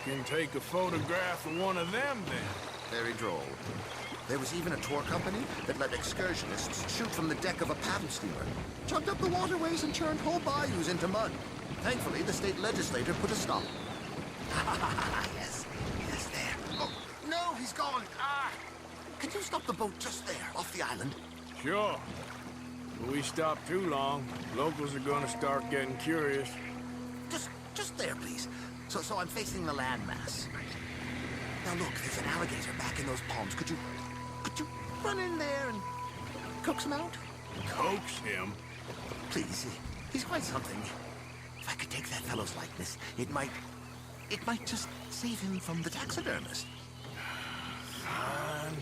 can take a photograph of one of them, then. Very droll. There was even a tour company that let excursionists shoot from the deck of a paddle steamer, chugged up the waterways and churned whole bayous into mud. Thankfully, the state legislature put a stop. Yes, yes, there. Oh, no, he's gone. Ah! Can you stop the boat just there, off the island? Sure. If we stop too long, locals are gonna start getting curious. Just there, please. So I'm facing the landmass. Now look, there's an alligator back in those palms. Could you run in there and coax him out? Coax him? Please, he's quite something. If I could take that fellow's likeness, it might just save him from the taxidermist. Fine.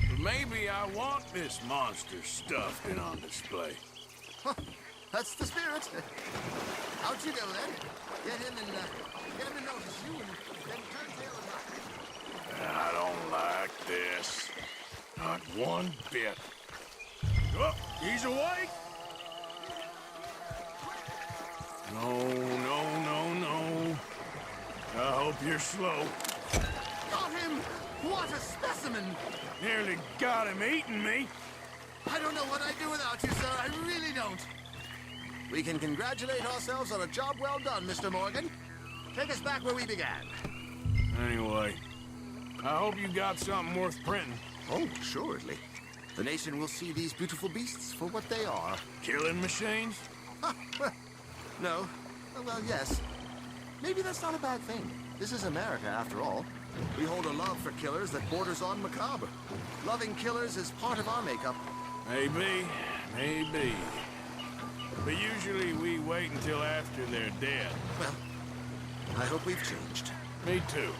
But maybe I want this monster stuffed and on display. Huh, that's the spirit. Out you go then. Get him to notice you and then turn tail and run. I don't like this. Not one bit. Oh, he's awake! No. I hope you're slow. Got him! What a specimen! Nearly got him eating me. I don't know what I'd do without you, sir. I really don't. We can congratulate ourselves on a job well done, Mr. Morgan. Take us back where we began. Anyway, I hope you got something worth printing. Oh, assuredly. The nation will see these beautiful beasts for what they are. Killing machines? No. Well, yes. Maybe that's not a bad thing. This is America, after all. We hold a love for killers that borders on macabre. Loving killers is part of our makeup. Maybe. But usually we wait until after they're dead. Well, I hope we've changed. Me too.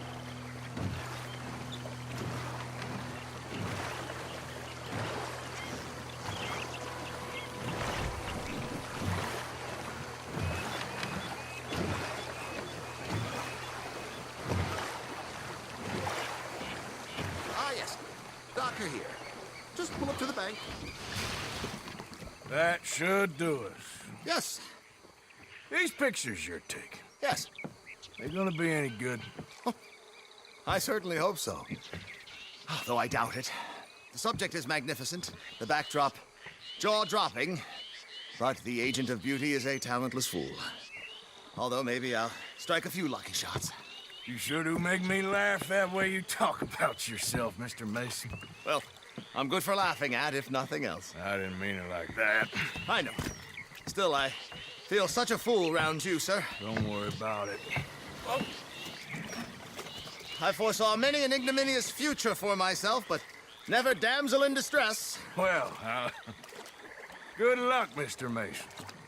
Yes. Docker here. Just pull up to the bank. That should do us. Yes. These pictures you're taking, Yes. they gonna be any good? Oh, I certainly hope so. Though I doubt it. The subject is magnificent, the backdrop jaw-dropping, but the agent of beauty is a talentless fool. Although maybe I'll strike a few lucky shots. You sure do make me laugh that way you talk about yourself, Mr. Mason. Well, I'm good for laughing at, if nothing else. I didn't mean it like that. I know. Still, I feel such a fool round you, sir. Don't worry about it. Oh. I foresaw many an ignominious future for myself, but never damsel in distress. Well, good luck, Mr. Mason.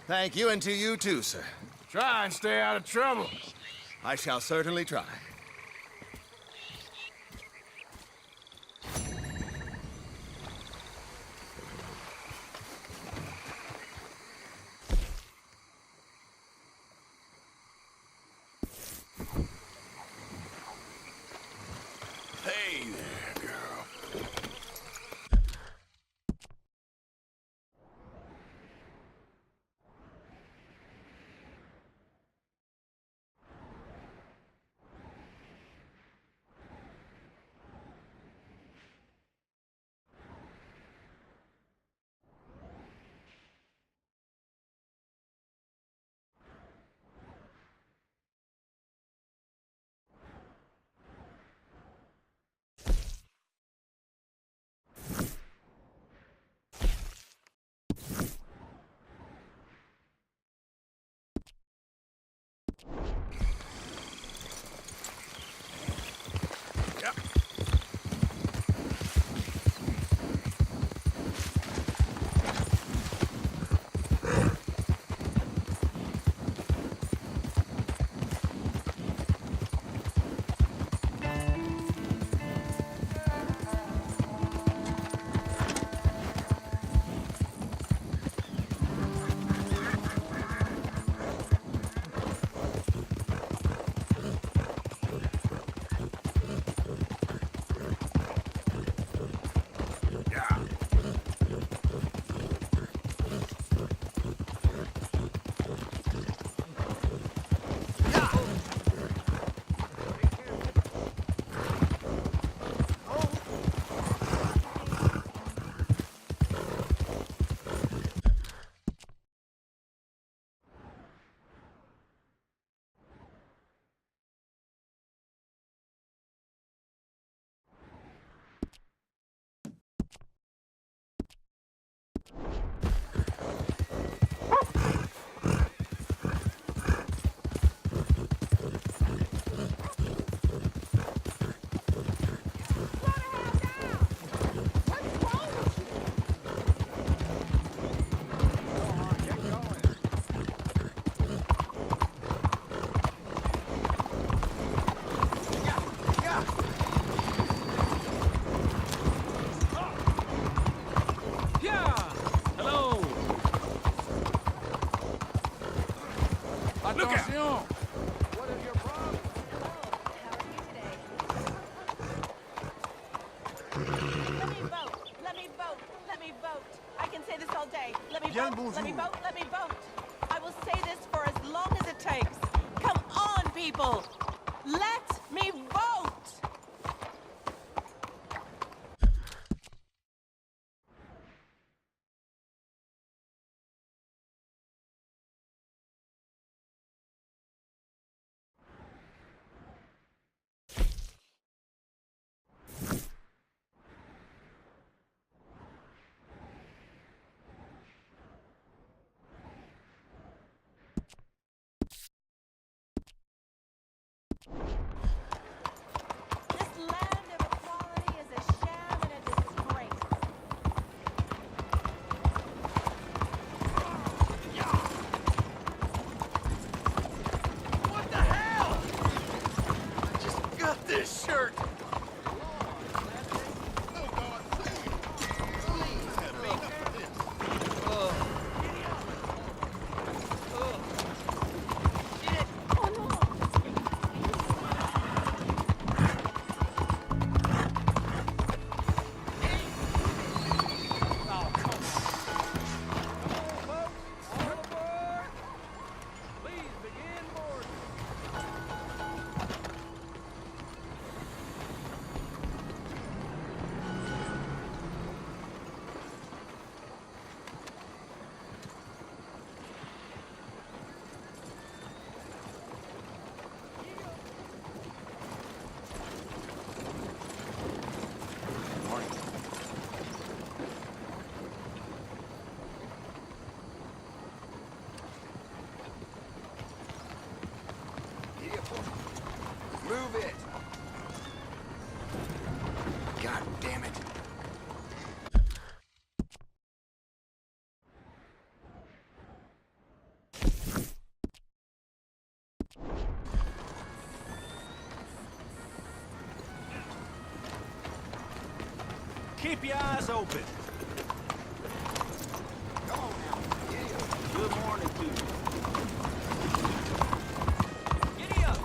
Thank you, and to you too, sir. Try and stay out of trouble. I shall certainly try. Hey there, girl. Let me vote. Let me vote. I will say this for as long as it takes. Come on, people. Let me vote. This land of equality is a sham and a disgrace. What the hell? I just got this shirt. Move it! God damn it. Keep your eyes open. Come on now. Yeah. Good morning to you. Giddy up.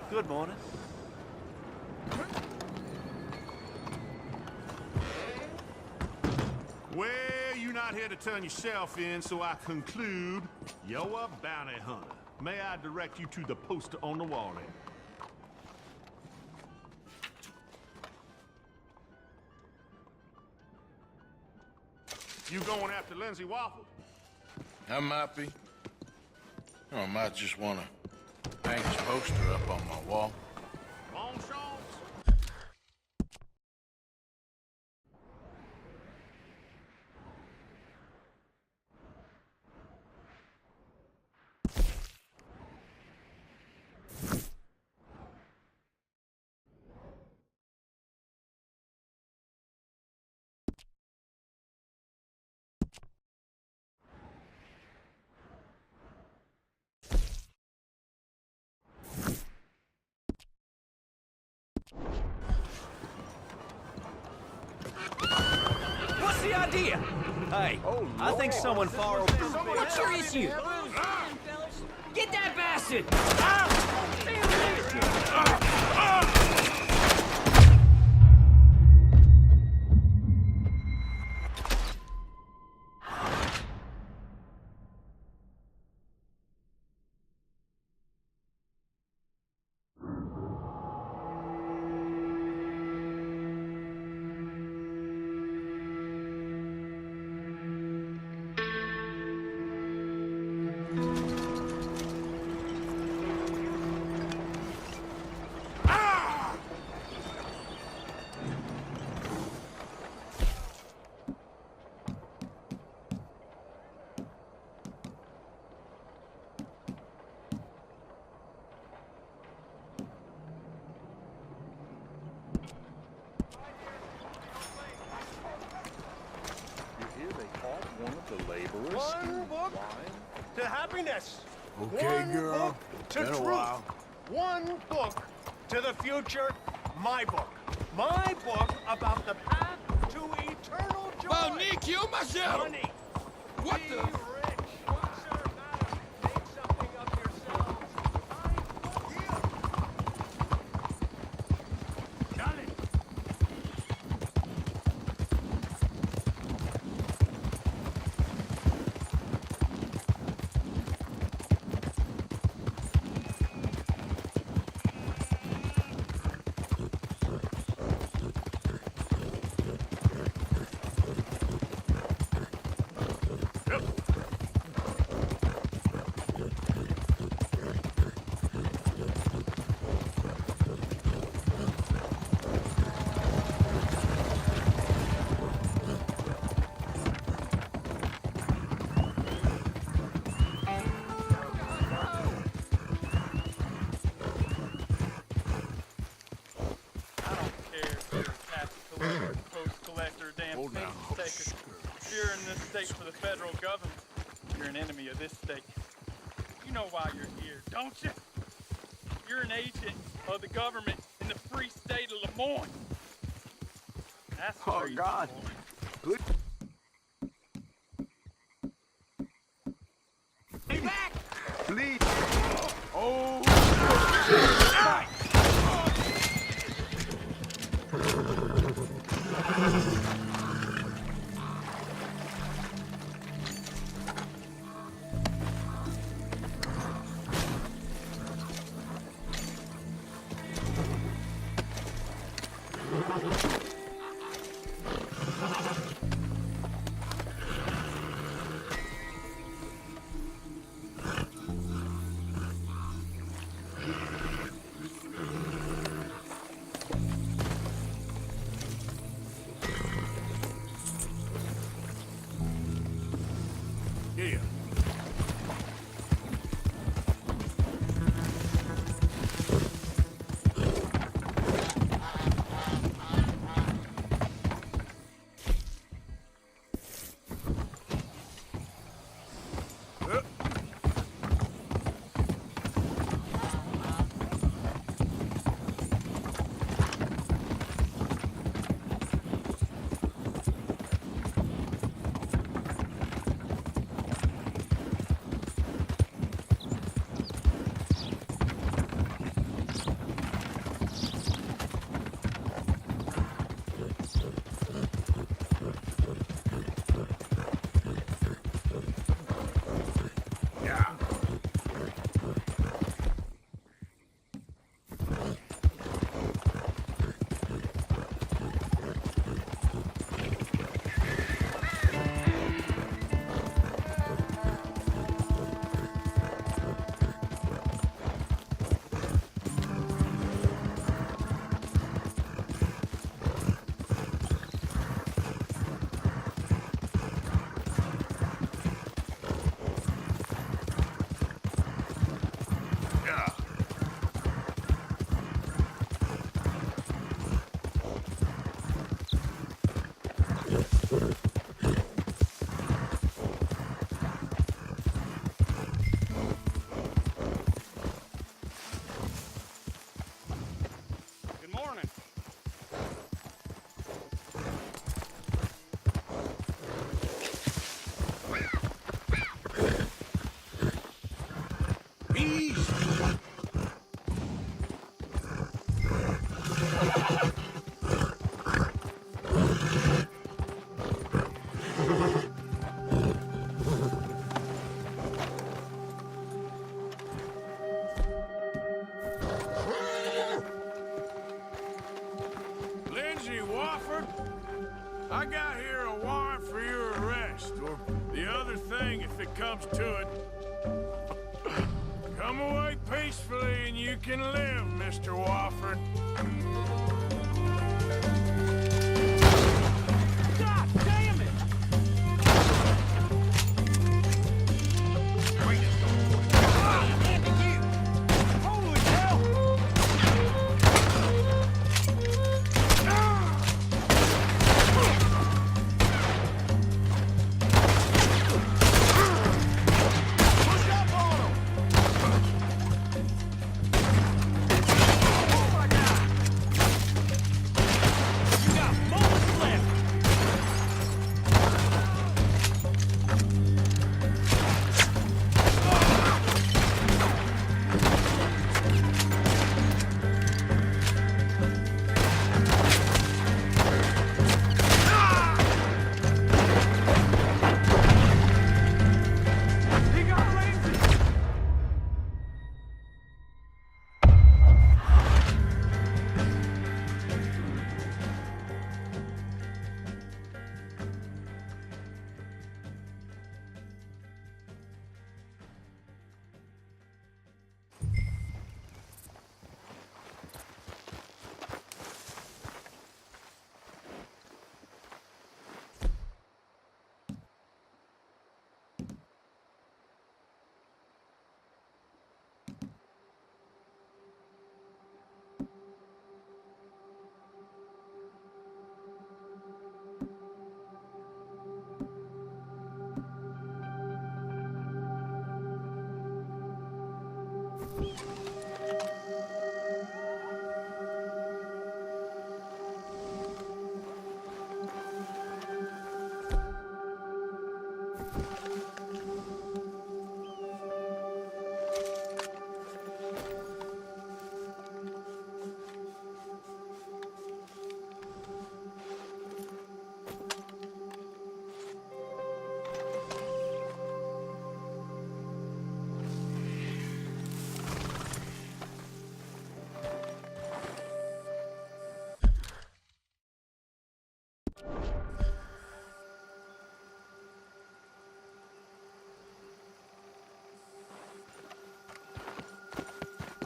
Good morning. Well, you're not here to turn yourself in, so I conclude you're a bounty hunter. May I direct you to the poster on the wall there? You going after Lindsay Waffle? I might be. Or I might just want to hang his poster up on my wall. Longshots? What's the idea? Hey, I think someone far over. What's your issue? Get that bastard! One book to happiness. Okay, One girl. book to Been a truth. while. One book to the future. My book. My book about the path to eternal joy. About me, kill myself. Money. What Be the? rich. Good sir, madam. Make something of yourselves. Dale. I don't care if you're a tax collector, post collector, damn Hold census now. taker. If you're in this state for the federal government, you're an enemy of this state. You know why you're here, don't you? You're an agent of the government in the free state of Lemoyne. That's where you God. belong. Good. Be back! Please. Oh. Here. Good morning. Lindsay Wofford, I got here a warrant for your arrest, or the other thing if it comes to it. Come away peacefully and you can live, Mr. Wofford. God damn it! Holy hell! You got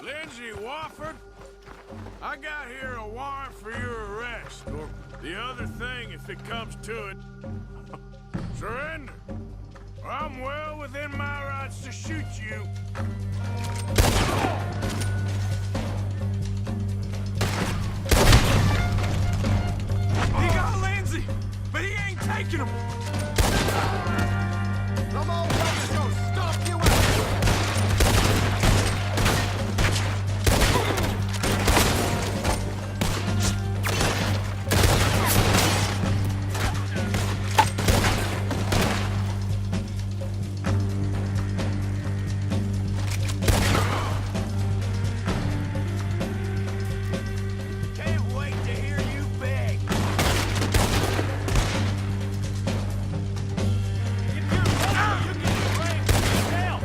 Lindsay Wofford, I got here a warrant for your arrest, or the other thing if it comes to it. Surrender, or I'm well within my rights to shoot you. He got Lindsay, but he ain't taking him. Come on, let's go. Stop you out. Can't wait to hear you beg. If you're wrong, you get blamed for yourself.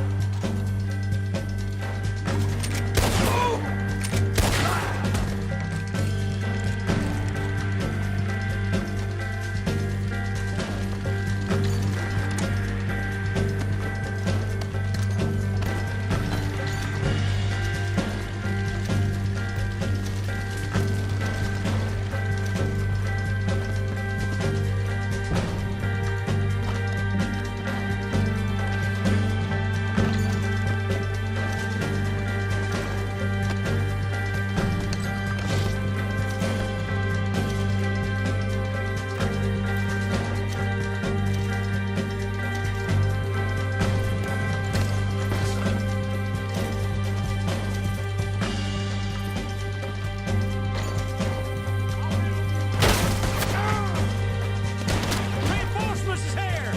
Reinforcements is here!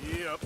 Yep.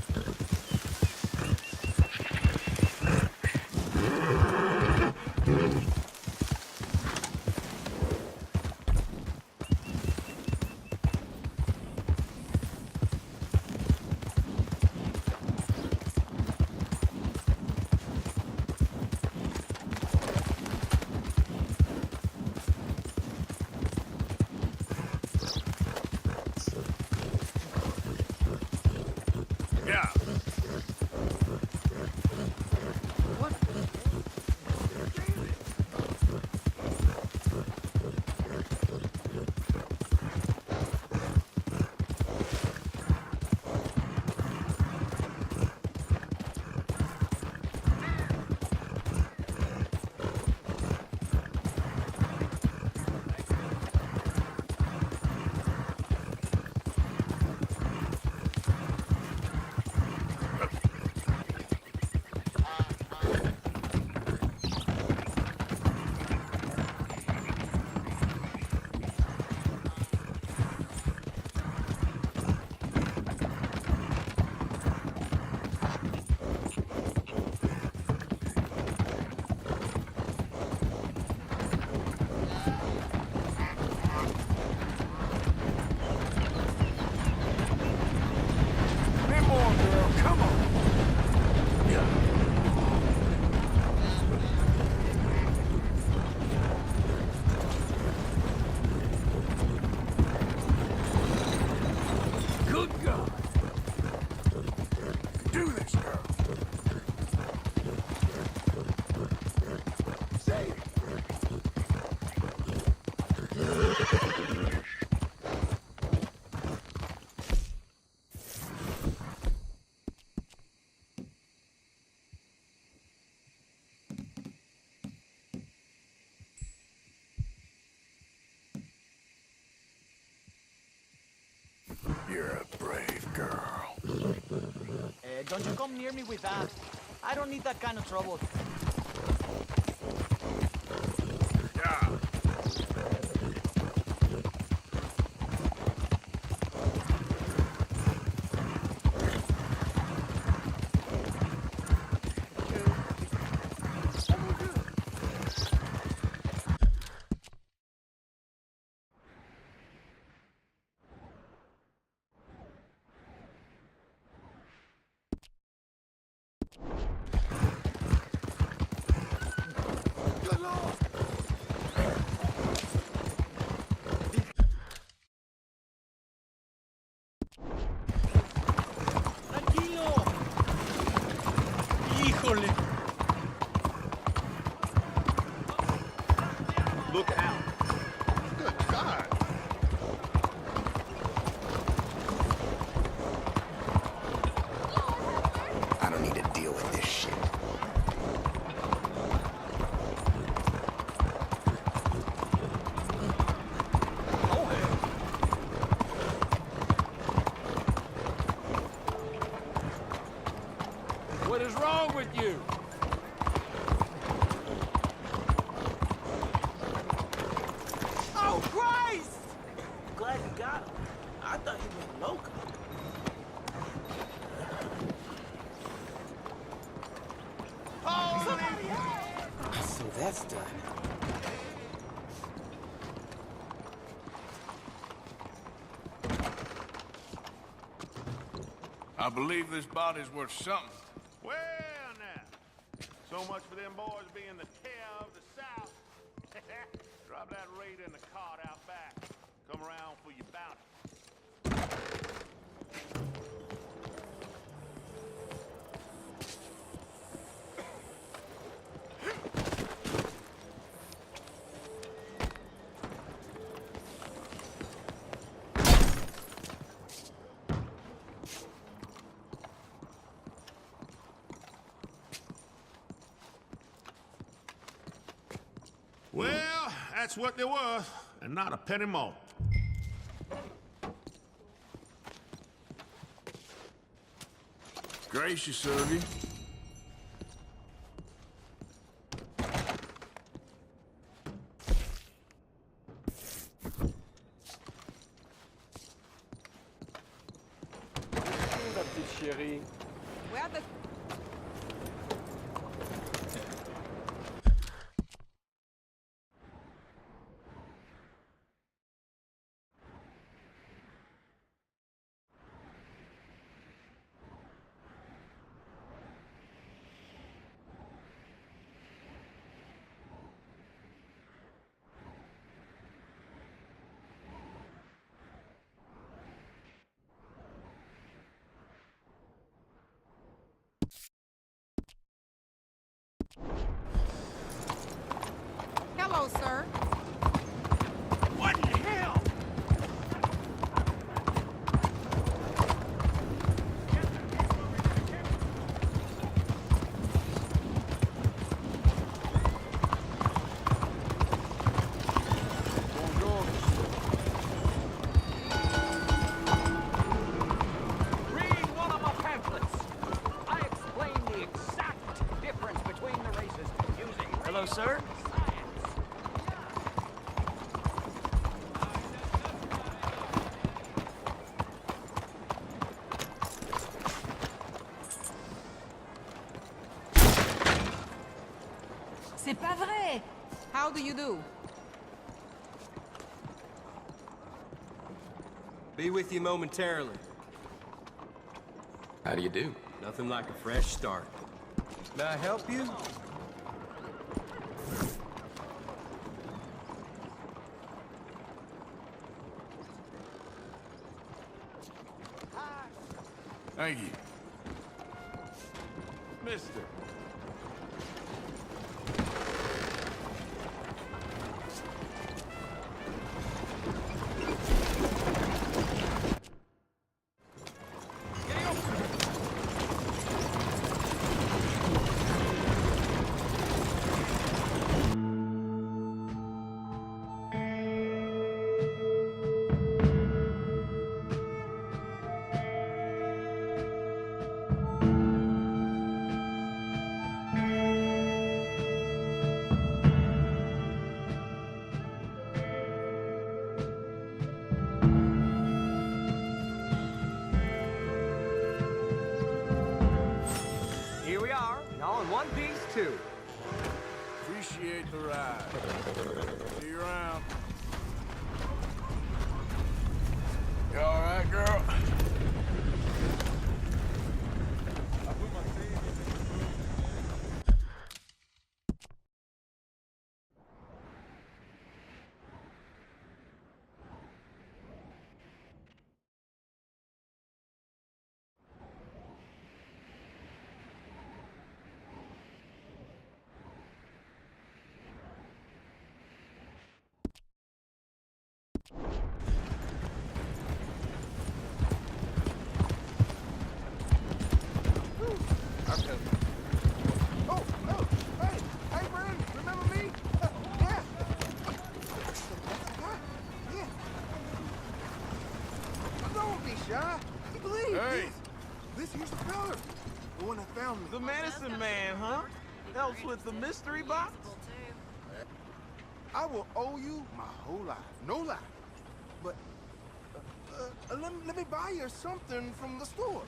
Yeah. don't you come near me with that. I don't need that kind of trouble. Yeah. Tranquilo. Híjole. Look out. Good God. I don't need to deal with this shit. What is wrong with you? Oh, Christ! Glad you got him. I thought he was local. So that's done. I believe this body's worth something. Well, now. So much for them boys being the terror of the South. Drop that raider in the cart out back. Come around for your bounty. Well, that's what there was, and not a penny more. Gracious of you. Where the... Hello, sir. What in hell? Read one of my pamphlets. I explain the exact difference between the races using Hello, sir? C'est pas vrai. How do you do? Be with you momentarily. How do you do? Nothing like a fresh start. May I help you? Thank you. Mister. too. Appreciate the ride. See you around. You all right, girl? The medicine man, huh? Helps with the mystery box? I will owe you my whole life. No lie. But let me buy you something from the store.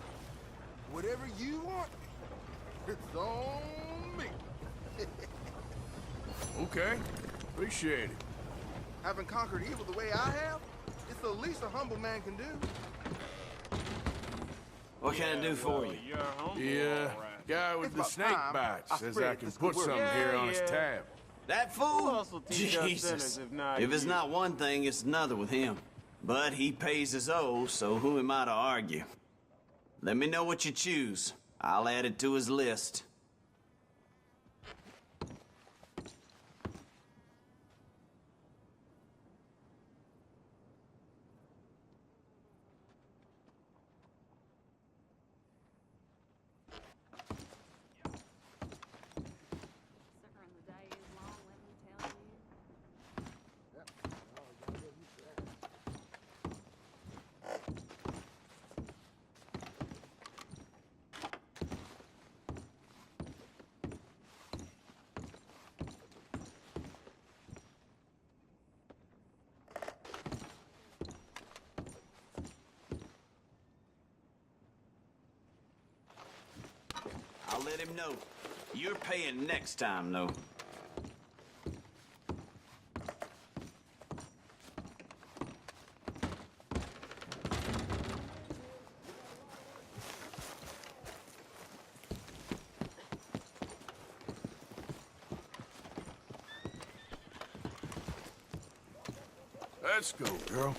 Whatever you want, it's on me. Okay. Appreciate it. Having conquered evil the way I have, it's the least a humble man can do. What can I do for you? The guy with the snake bites says I can put something here on his tab. That fool? Jesus. If it's not one thing, it's another with him. But he pays his owe, so who am I to argue? Let me know what you choose. I'll add it to his list. I'll let him know. You're paying next time, though. Let's go, girl.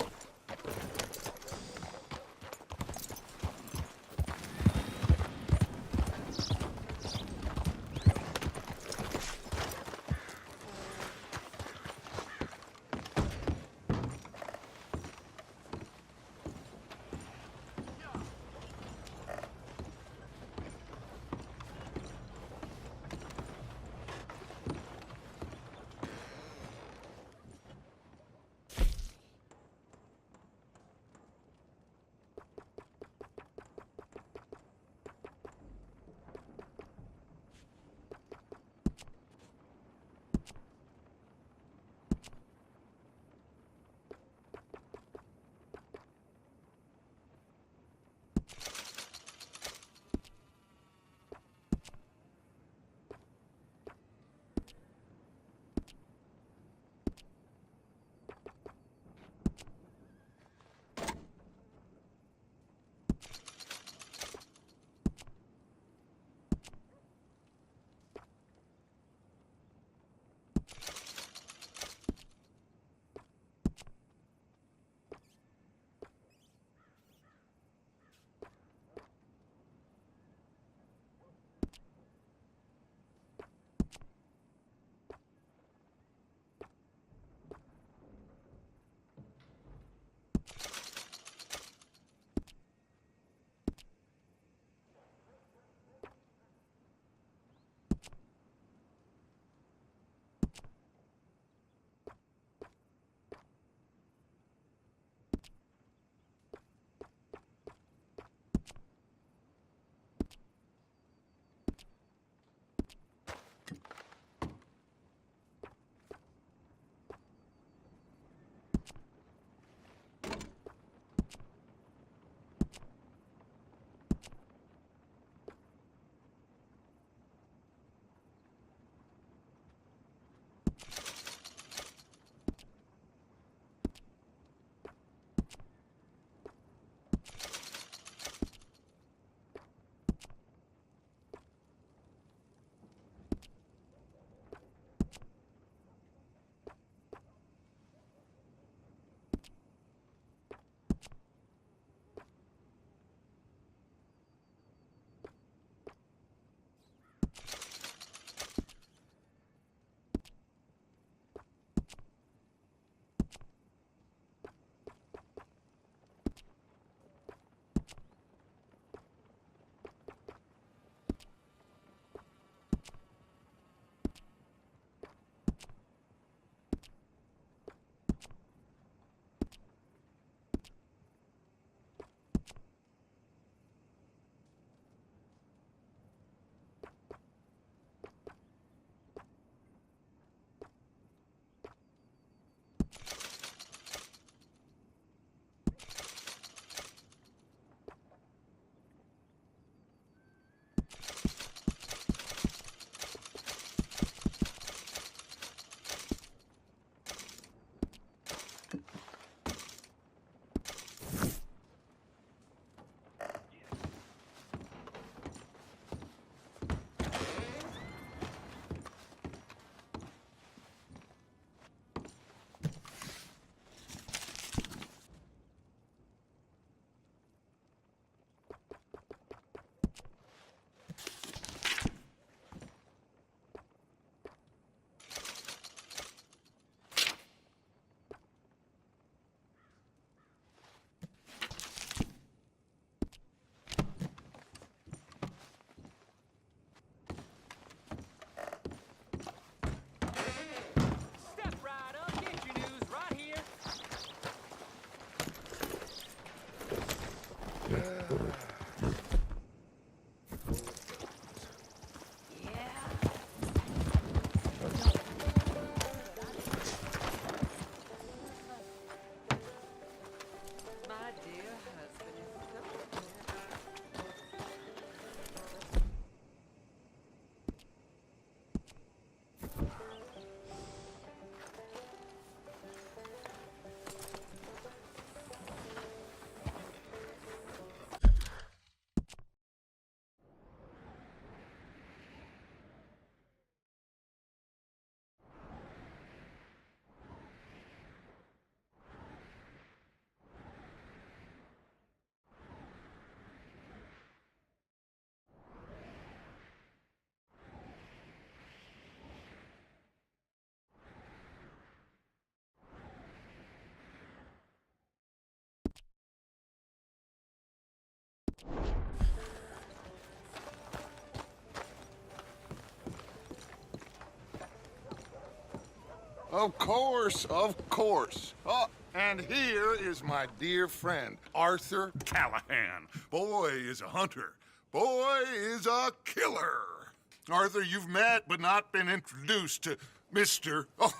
Of course, of course. Oh, and here is my dear friend, Arthur Callahan. Boy is a hunter. Boy is a killer. Arthur, you've met but not been introduced to Mr. Oh,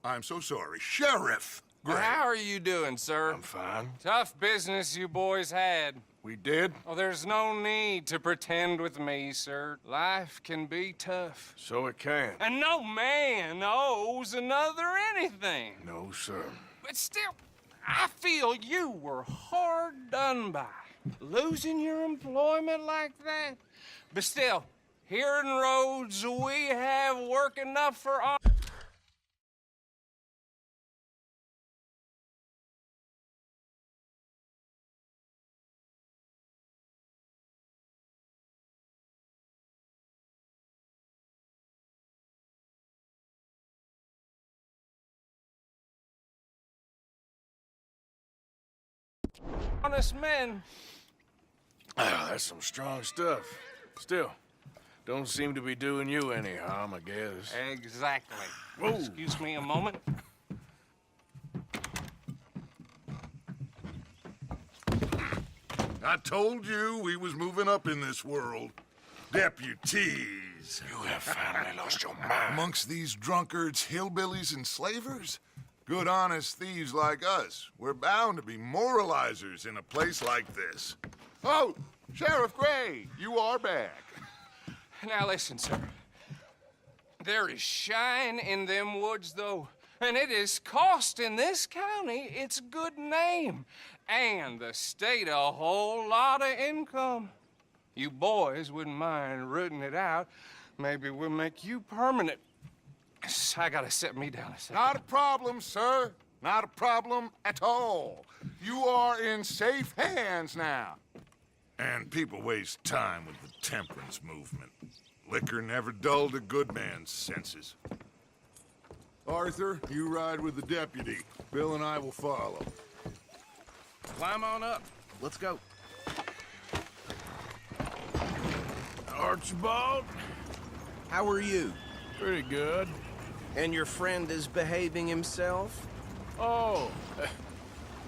I'm so sorry, Sheriff Gray. How are you doing, sir? I'm fine. Tough business you boys had. We did? Oh, there's no need to pretend with me, sir. Life can be tough. So it can. And no man owes another anything. No, sir. But still, I feel you were hard done by. Losing your employment like that. But still, here in Rhodes, we have work enough for all. Honest men. Ah, that's some strong stuff. Still, don't seem to be doing you any harm, I guess. Exactly. Whoa. Excuse me a moment. I told you we was moving up in this world. Deputies. You have finally lost your mind. Amongst these drunkards, hillbillies, and slavers? Good, honest thieves like us. We're bound to be moralizers in a place like this. Oh, Sheriff Gray, you are back. Now listen, sir. There is shine in them woods, though, and it is costing this county its good name and the state a whole lot of income. You boys wouldn't mind rooting it out. Maybe we'll make you permanent. I gotta sit me down a second. Not a problem, sir. Not a problem at all. You are in safe hands now. And people waste time with the temperance movement. Liquor never dulled a good man's senses. Arthur, you ride with the deputy. Bill and I will follow. Climb on up. Let's go. Archibald? How are you? Pretty good. And your friend is behaving himself? Oh,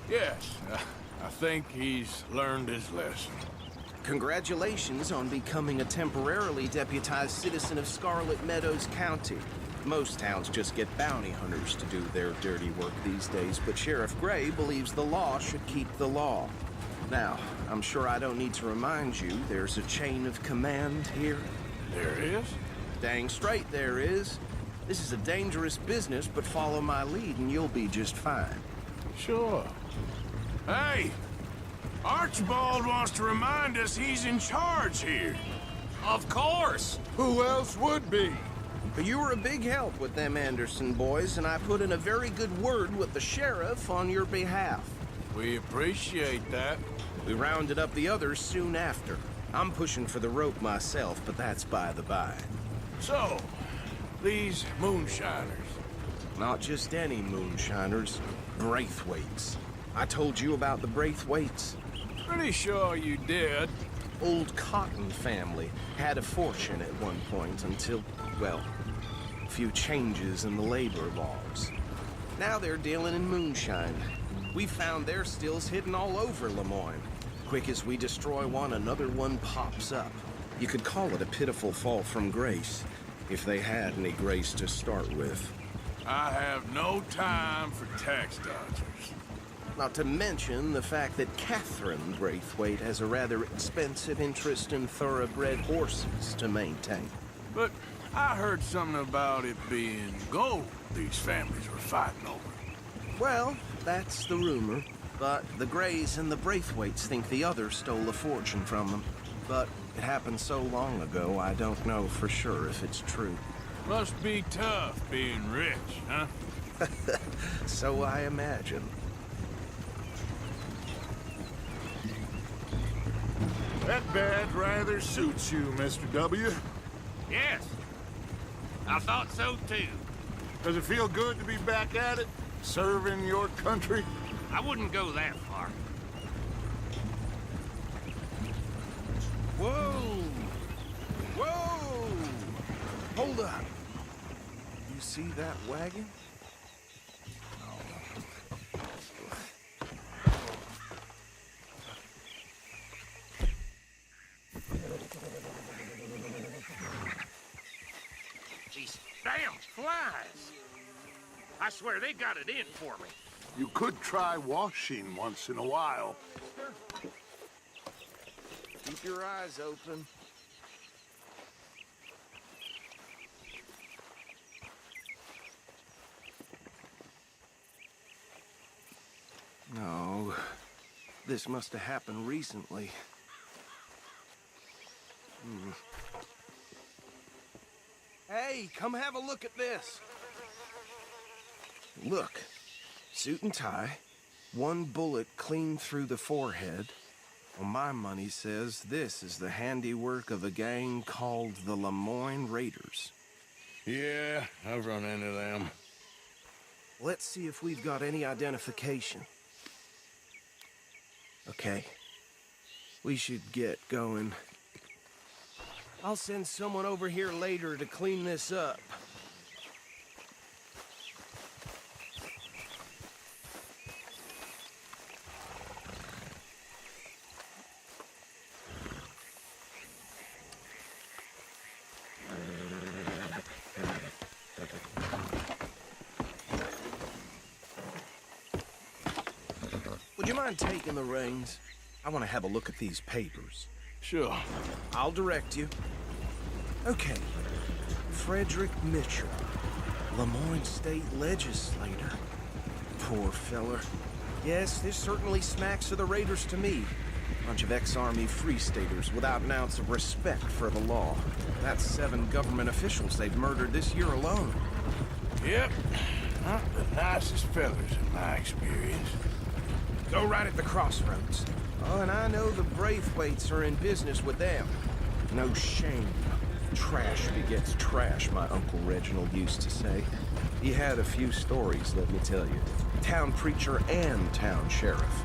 yes. I think he's learned his lesson. Congratulations on becoming a temporarily deputized citizen of Scarlet Meadows County. Most towns just get bounty hunters to do their dirty work these days, but Sheriff Gray believes the law should keep the law. Now, I'm sure I don't need to remind you there's a chain of command here. There is? Dang straight there is. This is a dangerous business, but follow my lead and you'll be just fine. Sure. Hey! Archibald wants to remind us he's in charge here. Of course! Who else would be? You were a big help with them Anderson boys, and I put in a very good word with the sheriff on your behalf. We appreciate that. We rounded up the others soon after. I'm pushing for the rope myself, but that's by the by. So, these moonshiners. Not just any moonshiners, Braithwaites. I told you about the Braithwaites. Pretty sure you did. Old Cotton family had a fortune at one point until, well, a few changes in the labor laws. Now they're dealing in moonshine. We found their stills hidden all over Lemoyne. Quick as we destroy one, another one pops up. You could call it a pitiful fall from grace, if they had any grace to start with. I have no time for tax dodgers. Not to mention the fact that Catherine Braithwaite has a rather expensive interest in thoroughbred horses to maintain. But I heard something about it being gold these families were fighting over. Well, that's the rumor. But the Grays and the Braithwaites think the others stole a fortune from them. But it happened so long ago, I don't know for sure if it's true. Must be tough being rich, huh? So I imagine. That badge rather suits you, Mr. W. Yes. I thought so too. Does it feel good to be back at it? Serving your country? I wouldn't go that far. Whoa! Whoa! Hold up. You see that wagon? flies. I swear they got it in for me. You could try washing once in a while. Keep your eyes open. No, this must have happened recently. Hey, come have a look at this. Look, suit and tie, one bullet clean through the forehead. Well, my money says this is the handiwork of a gang called the Lemoyne Raiders. Yeah, I've run into them. Let's see if we've got any identification. Okay. We should get going. I'll send someone over here later to clean this up. Would you mind taking the reins? I want to have a look at these papers. Sure. I'll direct you. Okay. Frederick Mitchell, Lemoyne State Legislator. Poor feller. Yes, this certainly smacks of the Raiders to me. Bunch of ex-Army Free Staters without an ounce of respect for the law. That's 7 government officials they've murdered this year alone. Yep. Not the nicest fellas in my experience. Go right at the crossroads. Oh, and I know the Braithwaites are in business with them. No shame. Trash begets trash, my Uncle Reginald used to say. He had a few stories, let me tell you. Town preacher and town sheriff.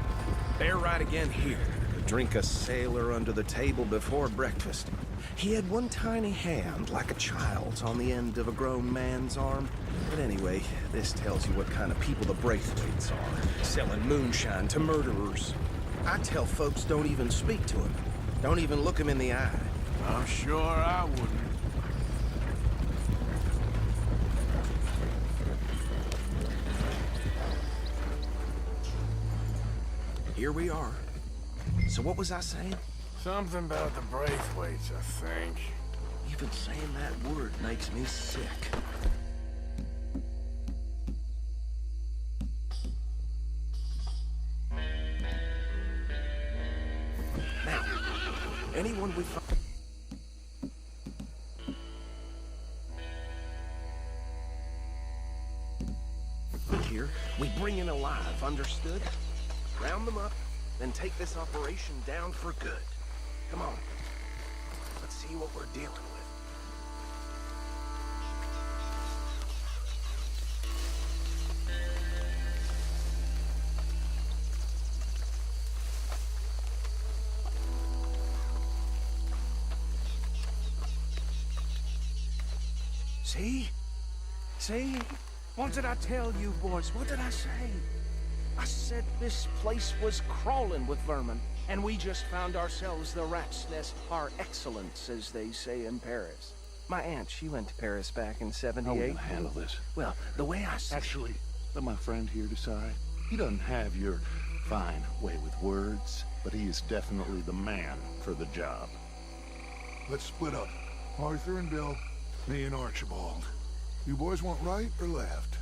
They're right again here. Drink a sailor under the table before breakfast. He had one tiny hand, like a child's, on the end of a grown man's arm. But anyway, this tells you what kind of people the Braithwaites are. Selling moonshine to murderers. I tell folks don't even speak to him. Don't even look him in the eye. I'm sure I wouldn't. Here we are. So what was I saying? Something about the Braithwaites, I think. Even saying that word makes me sick. Now, anyone we find... Here, we bring in alive, understood? Round them up, then take this operation down for good. Come on. Let's see what we're dealing with. See? See? What did I tell you, boys? What did I say? I said this place was crawling with vermin, and we just found ourselves the rat's nest par excellence, as they say in Paris. My aunt, she went to Paris back in '78. How are we gonna handle this? Well, the way I see... Actually, let my friend here decide. He doesn't have your fine way with words, but he is definitely the man for the job. Let's split up. Arthur and Bill, me and Archibald. You boys want right or left?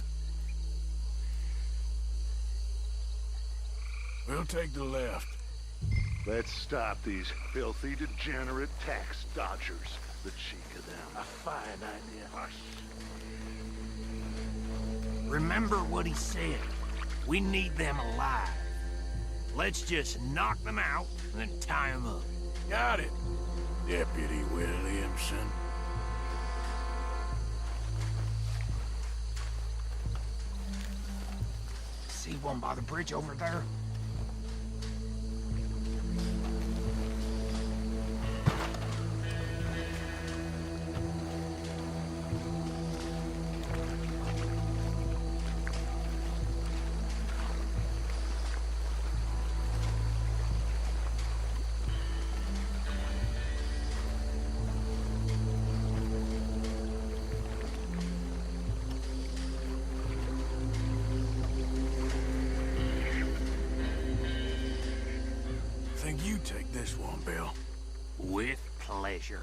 We'll take the left. Let's stop these filthy, degenerate tax dodgers. The cheek of them. A fine idea. Remember what he said. We need them alive. Let's just knock them out and then tie them up. Got it, Deputy Williamson. See one by the bridge over there? Bill. With pleasure.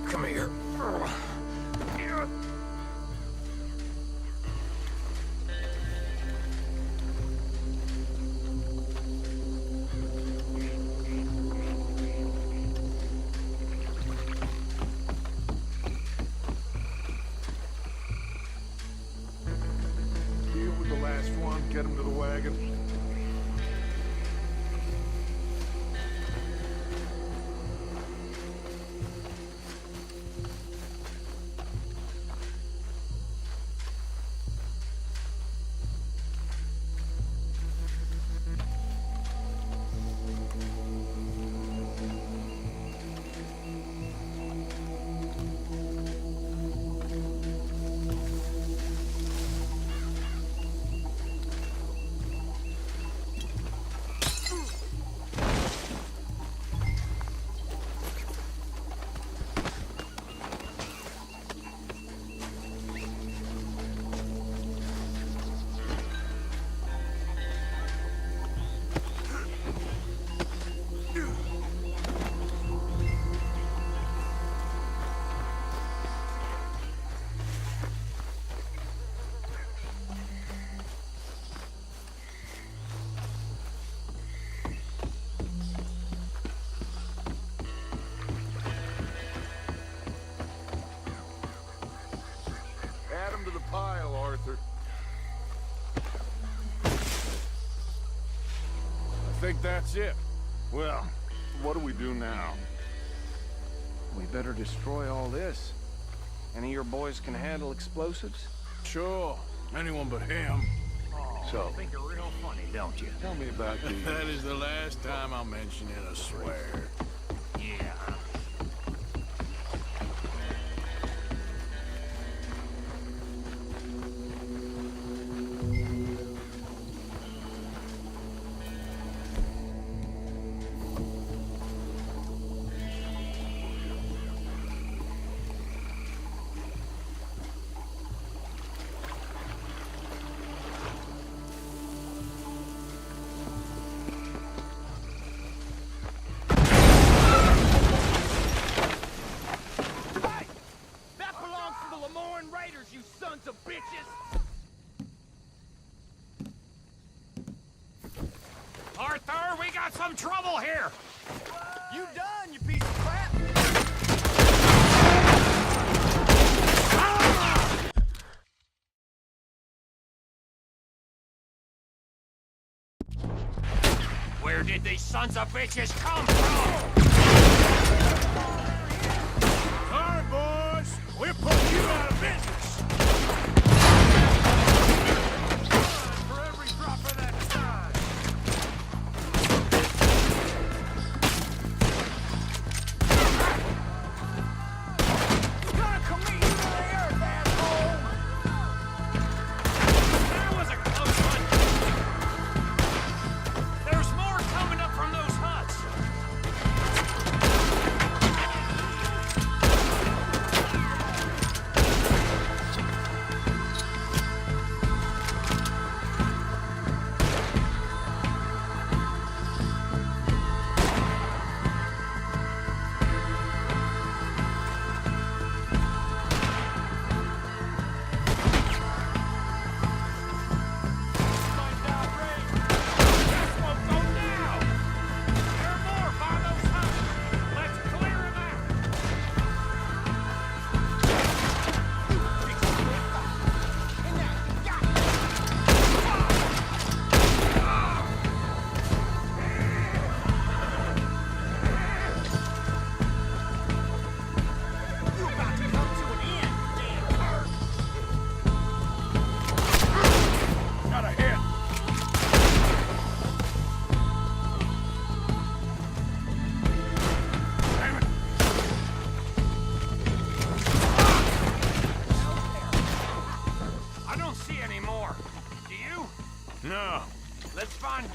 Come here. Deal with the last one, get him to the wagon. Add him to the pile, Arthur. I think that's it. Well, what do we do now? We better destroy all this. Any of your boys can handle explosives? Sure. Anyone but him. So, You think you're real funny, don't you? tell me about the... That is the last time I'll mention it, I swear. Yeah. You sons of bitches! Arthur, we got some trouble here! You done, you piece of crap! Where did these sons of bitches come from? All right, boys. We're putting you out of business. For every drop of that time! Gonna commit you to the earth, asshole! That was a close one. There's more coming up from those huts.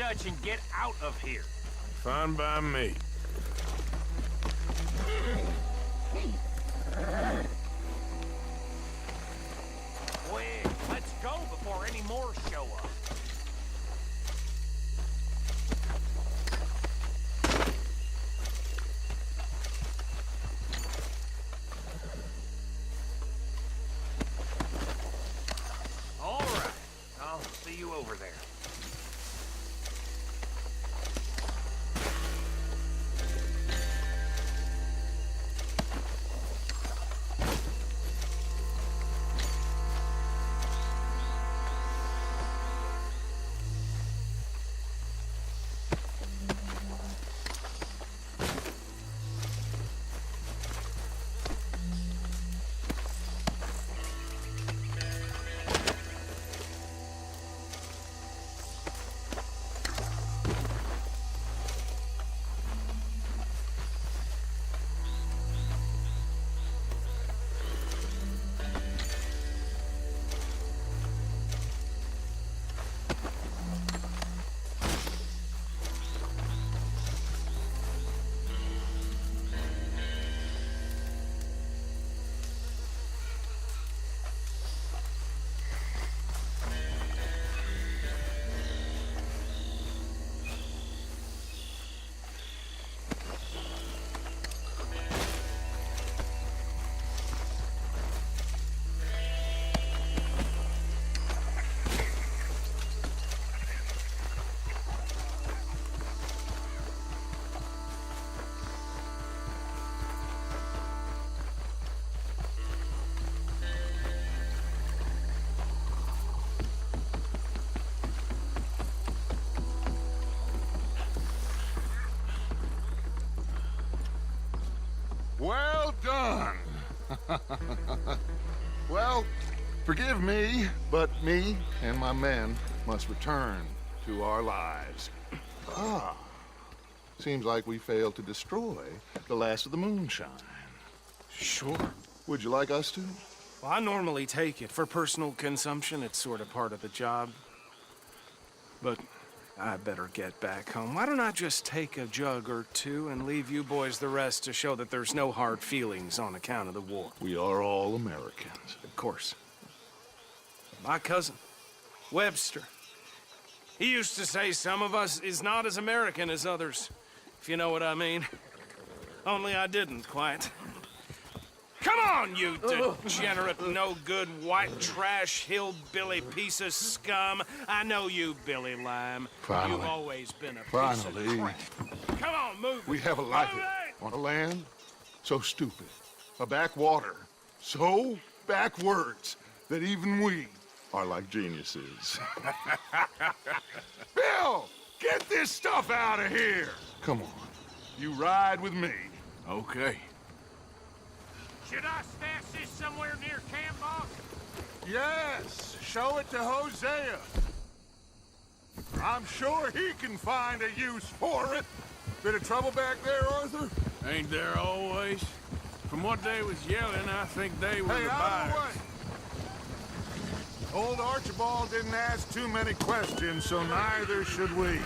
Dutch and get out of here. Fine by me. Quick, let's go before any more show up. All right, I'll see you over there. Well done. Well, forgive me, but me and my men must return to our lives. Seems like we failed to destroy the last of the moonshine. Sure. Would you like us to? Well, I normally take it. For personal consumption, it's sort of part of the job. But I better get back home. Why don't I just take a jug or two and leave you boys the rest to show that there's no hard feelings on account of the war? We are all Americans. Of course. My cousin, Webster, he used to say some of us is not as American as others, if you know what I mean. Only I didn't quite. Come on, you degenerate, no-good, white trash, hillbilly piece of scum. I know you, Billy Lime. Finally. You've always been a piece of crap. Come on, move it. We have a life on a land so stupid, a backwater so backwards that even we are like geniuses. Bill, get this stuff out of here. Come on, you ride with me. Okay. Should I stash this somewhere near camp, boss? Yes, show it to Hosea. I'm sure he can find a use for it. Bit of trouble back there, Arthur? Ain't there always? From what they was yelling, I think they were the out of buyers. the way. Old Archibald didn't ask too many questions, so neither should we.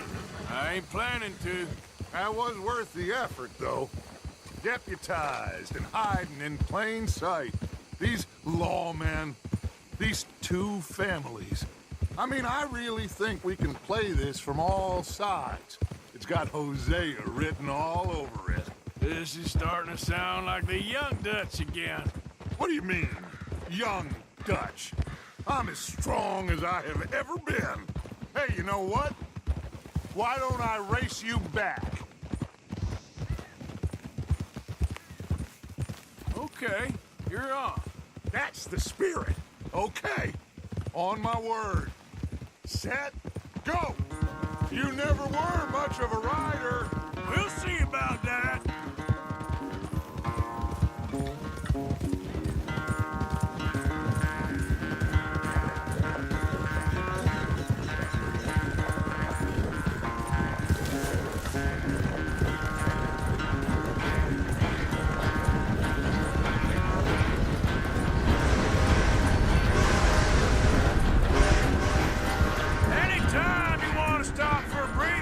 I ain't planning to. That was worth the effort, though. Deputized and hiding in plain sight. These lawmen, these two families. I mean, I really think we can play this from all sides. It's got Hosea written all over it. This is starting to sound like the young Dutch again. What do you mean, young Dutch? I'm as strong as I have ever been. Hey, you know what? Why don't I race you back? Okay, you're on. That's the spirit. Okay. On my word. Set, go! You never were much of a rider. We'll see about that. Anytime you want to stop for a breather,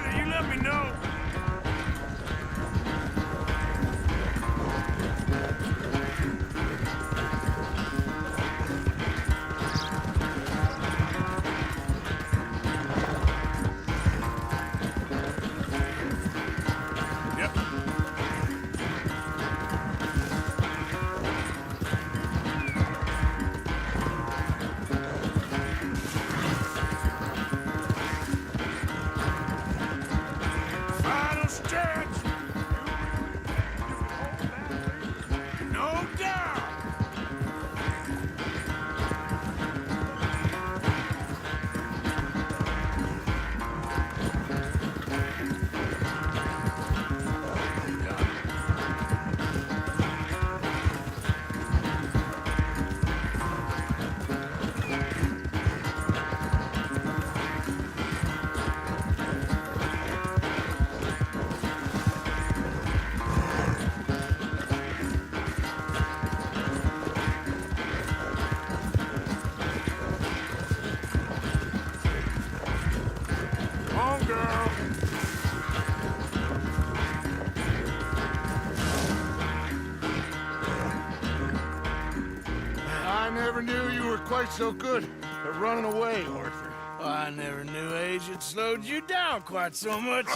I never knew you were quite so good at running away, Arthur. I never knew age had slowed you down quite so much.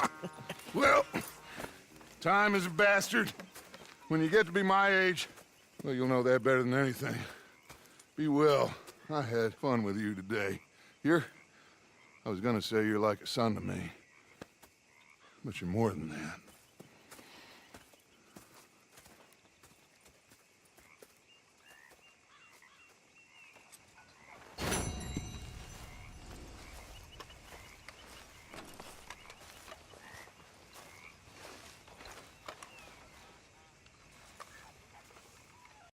Well, time is a bastard. When you get to be my age, well, you'll know that better than anything. Be well. I had fun with you today. I was gonna say you're like a son to me, but you're more than that.